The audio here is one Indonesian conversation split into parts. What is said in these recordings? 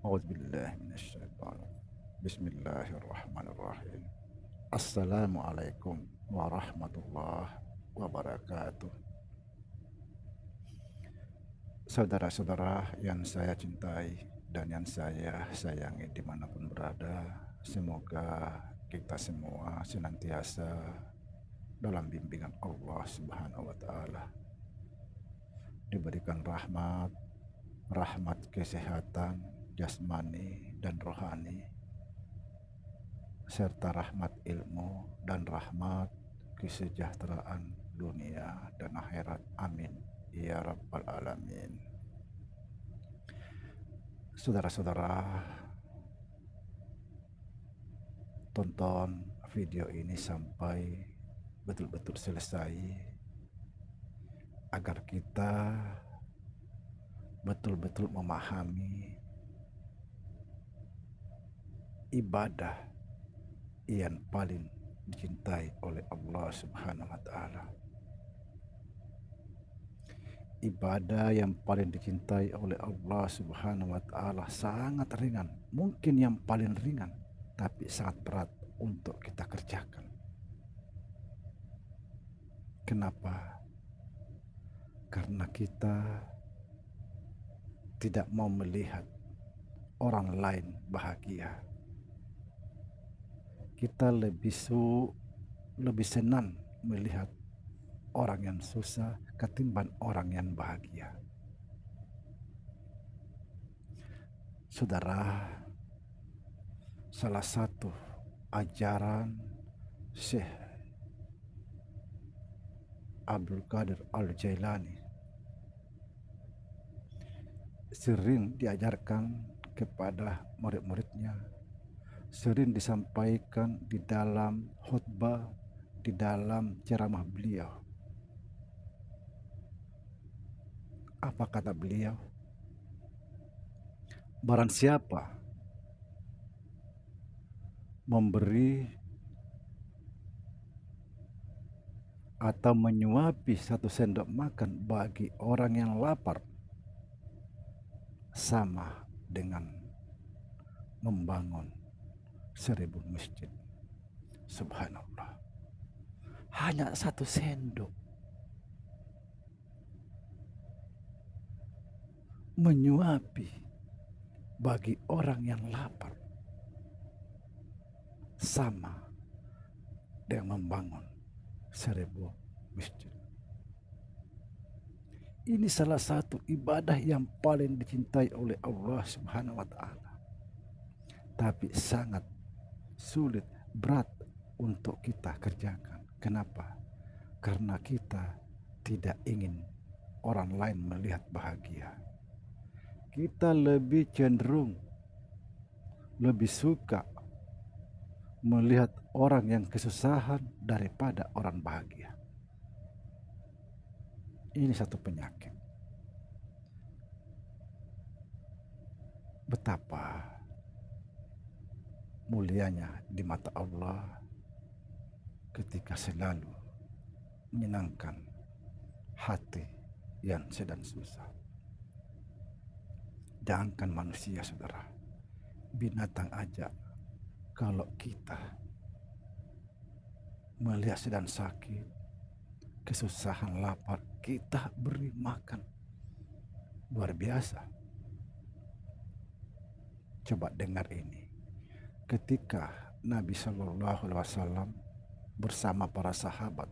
A'udzubillahi minasyaitonir. Bismillahirrahmanirrahim. Assalamualaikum warahmatullahi wabarakatuh. Saudara-saudara yang saya cintai dan yang saya sayangi dimanapun berada, semoga kita semua senantiasa dalam bimbingan Allah Subhanahu wa Ta'ala, diberikan rahmat kesehatan jasmani dan rohani, serta rahmat ilmu dan rahmat kesejahteraan dunia dan akhirat. Amin ya rabbal alamin. Saudara-saudara, tonton video ini sampai betul-betul selesai agar kita betul-betul memahami ibadah yang paling dicintai oleh Allah Subhanahu wa Ta'ala. Ibadah yang paling dicintai oleh Allah Subhanahu wa Ta'ala sangat ringan, mungkin yang paling ringan, tapi sangat berat untuk kita kerjakan. Kenapa? Karena kita tidak mau melihat orang lain bahagia. Kita lebih senang melihat orang yang susah ketimbang orang yang bahagia. Saudara, salah satu ajaran Syekh Abdul Qadir Al-Jailani sering diajarkan kepada murid-muridnya, sering disampaikan di dalam khutbah, di dalam ceramah beliau. Apa kata beliau? Barang siapa memberi atau menyuapi 1 sendok makan bagi orang yang lapar, sama dengan membangun 1000 masjid. Subhanallah. Hanya 1 sendok. Menyuapi bagi orang yang lapar, sama dengan membangun 1000 masjid. Ini salah satu ibadah yang paling dicintai oleh Allah Subhanahu wa Ta'ala, tapi sangat sulit, berat untuk kita kerjakan. Kenapa? Karena kita tidak ingin orang lain melihat bahagia. Kita lebih cenderung, lebih suka melihat orang yang kesusahan daripada orang bahagia. Ini satu penyakit. Betapa mulianya di mata Allah ketika selalu menyenangkan hati yang sedang susah. Jangankan manusia, saudara, binatang aja, kalau kita melihat sedang sakit, kesusahan, lapar, kita beri makan. Luar biasa. Coba dengar ini. Ketika Nabi Shallallahu Alaihi Wasallam bersama para sahabat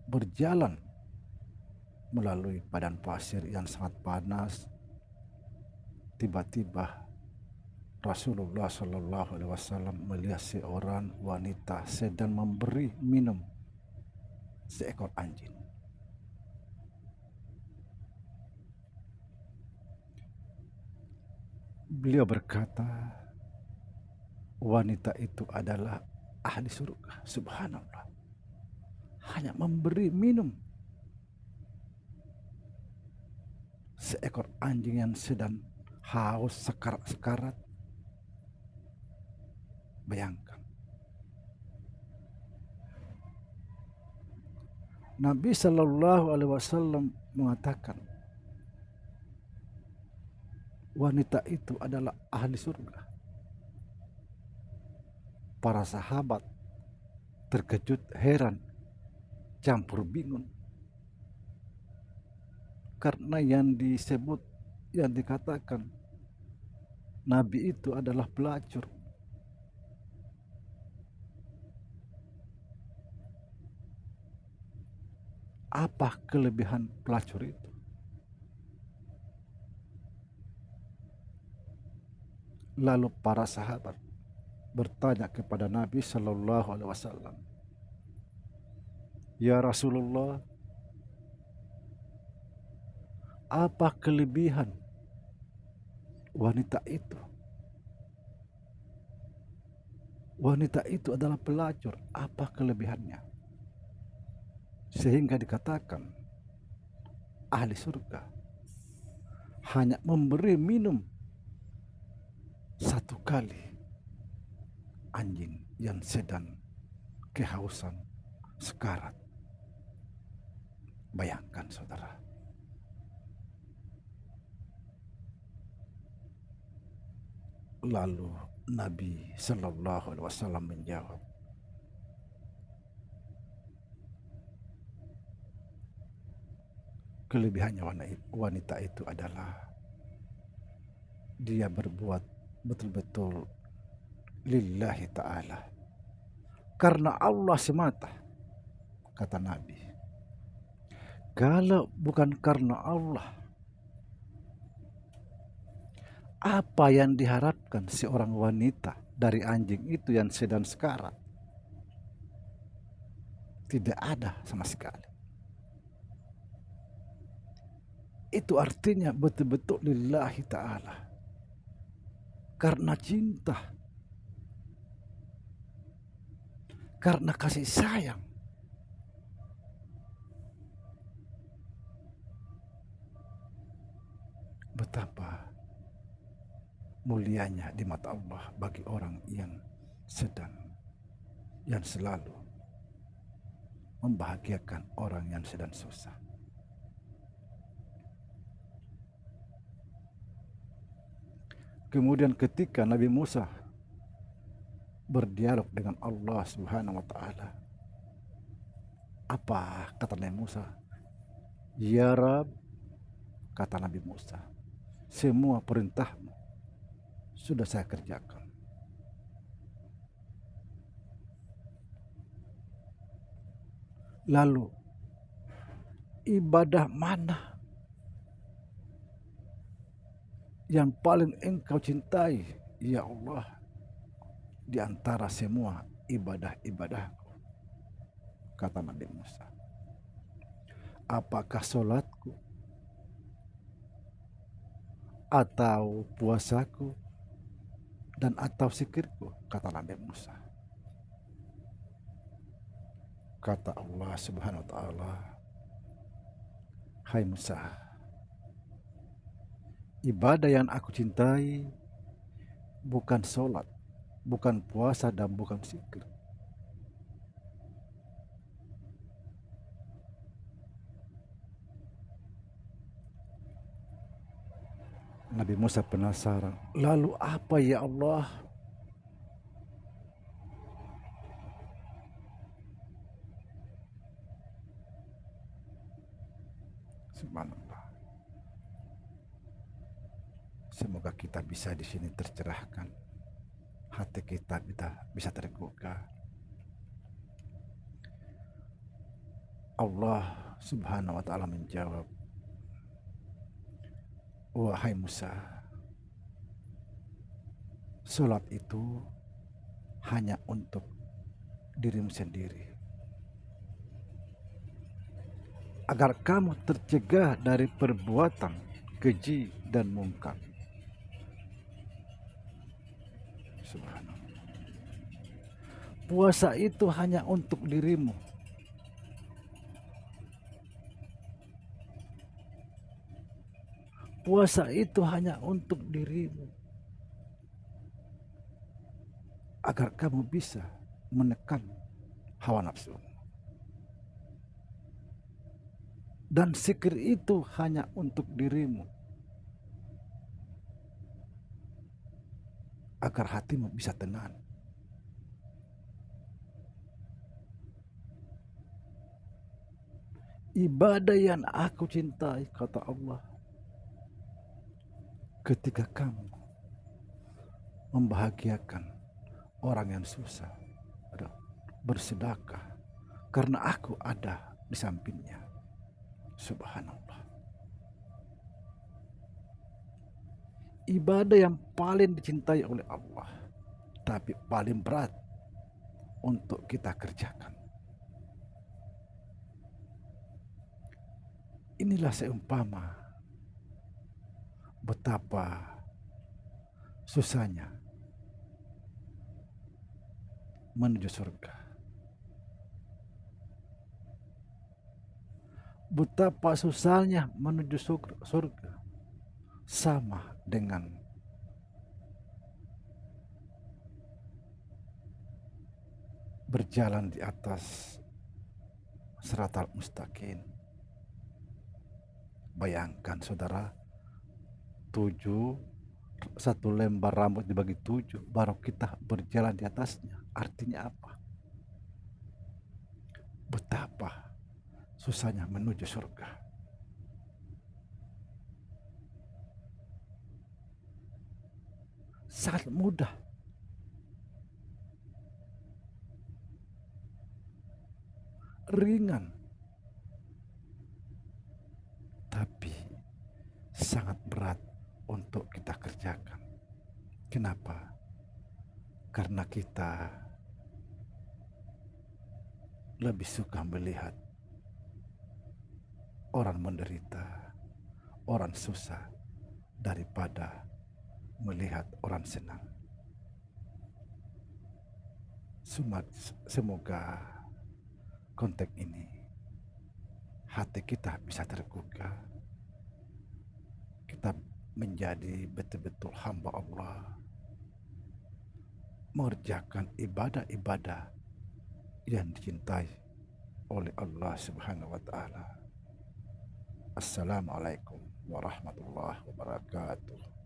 berjalan melalui padang pasir yang sangat panas, tiba-tiba Rasulullah Shallallahu Alaihi Wasallam melihat seorang wanita sedang memberi minum seekor anjing. Beliau berkata, wanita itu adalah ahli surga. Subhanallah. Hanya memberi minum seekor anjing yang sedang haus sekarat-sekarat. Bayangkan. Nabi Shallallahu Alaihi Wasallam mengatakan, wanita itu adalah ahli surga. Para sahabat terkejut, heran, campur bingung. Karena yang disebut, yang dikatakan Nabi itu adalah pelacur. Apa kelebihan pelacur itu? Lalu para sahabat bertanya kepada Nabi Shallallahu Alaihi Wasallam, "Ya Rasulullah, apa kelebihan wanita itu? Wanita itu adalah pelacur, apa kelebihannya? Sehingga dikatakan ahli surga hanya memberi minum satu kali anjing yang sedang kehausan sekarat." Bayangkan saudara. Lalu Nabi Shallallahu Alaihi Wasallam menjawab, kelebihannya wanita itu adalah dia berbuat betul-betul lillahi ta'ala, karena Allah semata. Kata Nabi, kalau bukan karena Allah, apa yang diharapkan seorang wanita dari anjing itu yang sedang sekarat? Tidak ada sama sekali. Itu artinya betul-betul lillahi ta'ala, karena cinta, karena kasih sayang. Betapa mulianya di mata Allah bagi orang yang selalu membahagiakan orang yang sedang susah. Kemudian ketika Nabi Musa berdialog dengan Allah Subhanahu wa Ta'ala, apa kata Nabi Musa? Ya Rab, kata Nabi Musa, semua perintahmu sudah saya kerjakan. Lalu ibadah mana yang paling engkau cintai, ya Allah, di antara semua ibadah-ibadahku? Kata Nabi Musa, apakah sholatku, atau puasaku, dan atau zikirku? Kata Nabi Musa. Kata Allah Subhanahu wa Ta'ala, hai Musa, ibadah yang aku cintai bukan sholat, bukan puasa, dan bukan zikir. Nabi Musa penasaran, lalu apa ya Allah? Subhanallah. Semoga kita bisa di sini tercerahkan, hati kita bisa terbuka. Allah Subhanahu wa Ta'ala menjawab, wahai Musa, sholat itu hanya untuk dirimu sendiri, agar kamu tercegah dari perbuatan keji dan mungkar. Subhanallah. Puasa itu hanya untuk dirimu, puasa itu hanya untuk dirimu, agar kamu bisa menekan hawa nafsu. Dan zikir itu hanya untuk dirimu, agar hatimu bisa tenang. Ibadah yang aku cintai, kata Allah, ketika kamu membahagiakan orang yang susah, bersedekah, karena aku ada di sampingnya. Subhanallah. Ibadah yang paling dicintai oleh Allah, tapi paling berat untuk kita kerjakan. Inilah seumpama betapa susahnya menuju surga. Betapa susahnya menuju surga sama dengan berjalan di atas Siratal Mustaqim. Bayangkan saudara, satu lembar rambut dibagi 7 baru kita berjalan di atasnya. Artinya apa? Betapa susahnya menuju surga. Sangat mudah. Ringan. Tapi sangat berat untuk kita kerjakan. Kenapa? Karena kita lebih suka melihat orang menderita, orang susah, daripada melihat orang senang. Semoga konteks ini hati kita bisa tergugah. Kita menjadi betul-betul hamba Allah, mengerjakan ibadah-ibadah yang dicintai oleh Allah Subhanahu wa Ta'ala. Assalamualaikum warahmatullahi wabarakatuh.